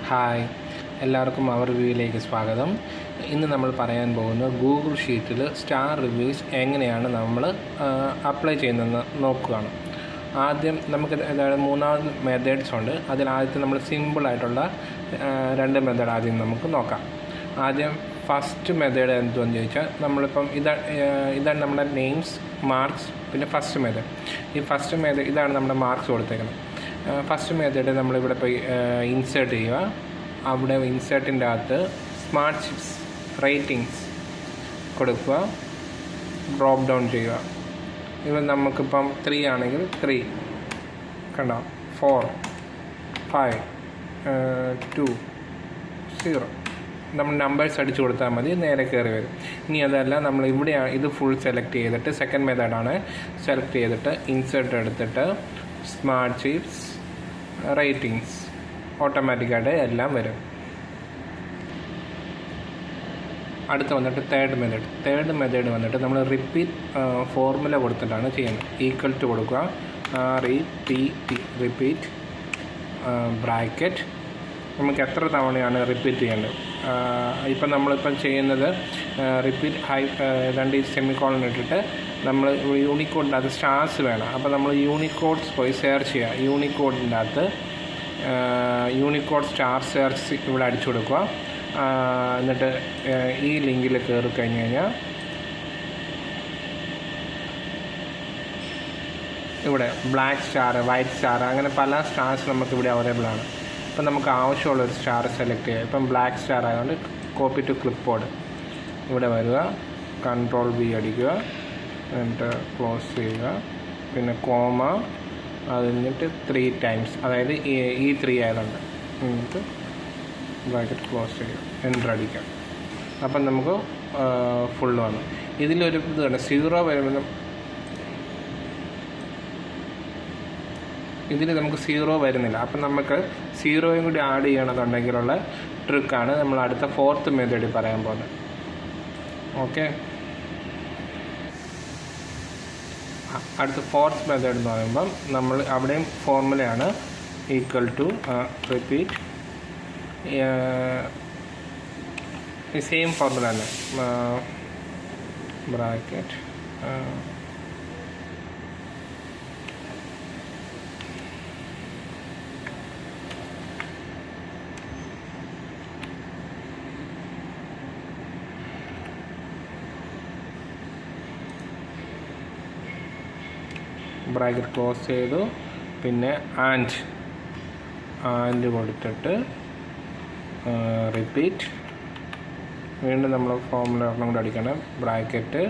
Hi, എല്ലാവർക്കും അവർ റിവ്യൂയിലേക്ക് സ്വാഗതം. ഇന്ന് നമ്മൾ പറയാൻ പോകുന്നത് ഗൂഗിൾ ഷീറ്റിൽ സ്റ്റാർ റിവ്യൂസ് എങ്ങനെയാണ് നമ്മൾ അപ്ലൈ ചെയ്യുന്നതെന്ന് നോക്കുകയാണ്. ആദ്യം നമുക്ക് മൂന്നാമത് മെത്തേഡ്സ് ഉണ്ട്. അതിൽ ആദ്യത്തെ നമ്മൾ സിമ്പിളായിട്ടുള്ള രണ്ട് മെത്തേഡ് ആദ്യം നമുക്ക് നോക്കാം. ആദ്യം ഫസ്റ്റ് മെത്തേഡ് എന്തുവെന്ന് ചോദിച്ചാൽ, നമ്മളിപ്പം ഇതാണ് നമ്മുടെ നെയിംസ്, മാർക്സ്, പിന്നെ ഫസ്റ്റ് മെത്തേഡ്. ഈ ഫസ്റ്റ് മെത്തേഡ് ഇതാണ് നമ്മുടെ മാർക്സ് കൊടുത്തേക്കുന്നത്. ഫസ്റ്റ് മെത്തേഡ് നമ്മളിവിടെ പോയി ഇൻസേർട്ട് ചെയ്യുക. അവിടെ ഇൻസേർട്ടിൻ്റെ അകത്ത് സ്മാർട്ട് ഷിപ്സ് റേറ്റിംഗ്സ് കൊടുക്കുക, ഡ്രോപ്പ് ഡൗൺ ചെയ്യുക. ഇവ നമുക്കിപ്പം 3 ആണെങ്കിൽ 3 കണ്ടോ, 4, 5, 2, 0 നമ്മൾ നമ്പേഴ്സ് അടിച്ചു കൊടുത്താൽ മതി, നേരെ കയറി വരും. ഇനി അതല്ല, നമ്മൾ ഇവിടെയാണ് ഇത് ഫുൾ സെലക്ട് ചെയ്തിട്ട്, സെക്കൻഡ് മെത്തേഡാണ്, സെലക്ട് ചെയ്തിട്ട് ഇൻസേർട്ട് എടുത്തിട്ട് സ്മാർട്ട് ഷിപ്സ് റേറ്റിംഗ്സ് ഓട്ടോമാറ്റിക്കായിട്ട് എല്ലാം വരും. അടുത്ത് വന്നിട്ട് തേർഡ് മെത്തേഡ് വന്നിട്ട് നമ്മൾ റിപ്പീറ്റ് ഫോർമുല കൊടുത്തിട്ടാണ് ചെയ്യുന്നത്. ഈക്വൽ ടു കൊടുക്കുക, റിപ്പീറ്റ് ബ്രാക്കറ്റ്. നമുക്ക് എത്ര തവണയാണ് റിപ്പീറ്റ് ചെയ്യേണ്ടത്. ഇപ്പം നമ്മളിപ്പം ചെയ്യുന്നത് റിപ്പീറ്റ് രണ്ട് സെമിക്കോളൻ ഇട്ടിട്ട് നമ്മൾ യൂണിക്കോഡിൻ്റെ അകത്ത് സ്റ്റാർസ് വേണം. അപ്പോൾ നമ്മൾ യൂണിക്കോഡ്സ് പോയി സെർച്ച് ചെയ്യുക. യൂണിക്കോഡിൻ്റെ അകത്ത് യൂണിക്കോഡ് സ്റ്റാർ സെർച്ച് ഇവിടെ അടിച്ചു കൊടുക്കുക. എന്നിട്ട് ഈ ലിങ്കിൽ കയറി കഴിഞ്ഞ് കഴിഞ്ഞാൽ ഇവിടെ ബ്ലാക്ക് സ്റ്റാർ, വൈറ്റ് സ്റ്റാർ, അങ്ങനെ പല സ്റ്റാർസ് നമുക്കിവിടെ അവൈലബിൾ ആണ്. ഇപ്പം നമുക്ക് ആവശ്യമുള്ളൊരു സ്റ്റാർ സെലക്ട് ചെയ്യുക. ഇപ്പം ബ്ലാക്ക് സ്റ്റാർ ആയതുകൊണ്ട് കോപ്പി ടു ക്ലിപ്പ് ബോർഡ് ഇവിടെ വരിക, Ctrl+V അടിക്കുക, എന്നിട്ട് ക്ലോസ് ചെയ്യുക, പിന്നെ കോമ, അത് കഴിഞ്ഞിട്ട് 3 times, അതായത് ഈ 3 ആയതുകൊണ്ട് എന്നിട്ട് ബ്രാക്കറ്റ് ക്ലോസ് ചെയ്യുക, എൻ്റർ അടിക്കാം. അപ്പം നമുക്ക് ഫുള്ള് വന്നു. ഇതിലൊരു ഇത് കണ്ട 0 വരുമ്പോൾ ഇതിൽ നമുക്ക് 0 വരുന്നില്ല. അപ്പം നമുക്ക് 0യും കൂടി ആഡ് ചെയ്യണമെന്നുണ്ടെങ്കിലുള്ള ട്രിക്കാണ് നമ്മൾ അടുത്ത ഫോർത്ത് മെത്തേഡിൽ പറയാൻ പോകുന്നത്. ഓക്കെ, അടുത്ത ഫോർത്ത് മെത്തേഡ് എന്ന് പറയുമ്പം നമ്മൾ അവിടെയും ഫോർമുലയാണ്, equal to repeat, same formula തന്നെ, ബ്രാക്കറ്റ് ബ്രാക്കറ്റ് ക്ലോസ് ചെയ്തു, പിന്നെ ആൻഡ് കൊടുത്തിട്ട് റിപ്പീറ്റ്, വീണ്ടും നമ്മൾ ഫോർമുല ഒരെണ്ണം കൂടെ അടിക്കണം, ബ്രാക്കറ്റ്.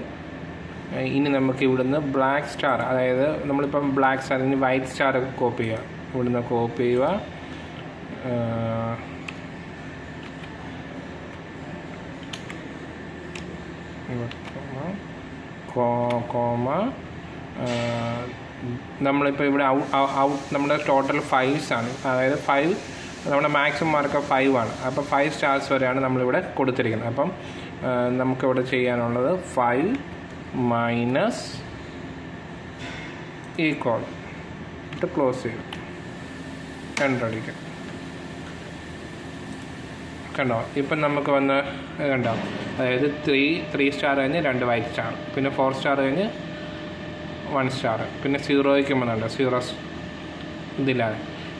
ഇനി നമുക്ക് ഇവിടുന്ന് ബ്ലാക്ക് സ്റ്റാർ, അതായത് നമ്മളിപ്പം ബ്ലാക്ക് സ്റ്റാർ, ഇനി വൈറ്റ് സ്റ്റാർ കോപ്പി ചെയ്യുക. ഇവിടുന്ന് കോപ്പി ചെയ്യുക, കോമ, നമ്മളിപ്പോൾ ഇവിടെ നമ്മുടെ ടോട്ടൽ 5s ആണ്, അതായത് 5 നമ്മുടെ മാക്സിമം മാർക്ക് 5 ആണ്. അപ്പോൾ 5 സ്റ്റാർസ് വരെയാണ് നമ്മളിവിടെ കൊടുത്തിരിക്കുന്നത്. അപ്പം നമുക്കിവിടെ ചെയ്യാനുള്ളത് 5 മൈനസ് ഈക്വൽ ഇട്ട് ക്ലോസ് ചെയ്യും, എൻ്റർ അടിക്കും. കണ്ടോ, ഇപ്പം നമുക്ക് വന്ന് കണ്ടോ, അതായത് 3 സ്റ്റാർ കഴിഞ്ഞ് 2 വൈറ്റ് സ്റ്റാർ, പിന്നെ 4 സ്റ്റാർ കഴിഞ്ഞ് 1 സ്റ്റാർ, പിന്നെ 0യ്ക്ക് വന്നുണ്ട് 0 ഇതിലാണ്.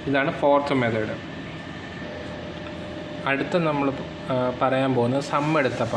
ഇതാണ് ഫോർത്ത് മെത്തേഡ്. അടുത്ത നമ്മൾ പറയാൻ പോകുന്നത് സം എടുത്തപ്പം.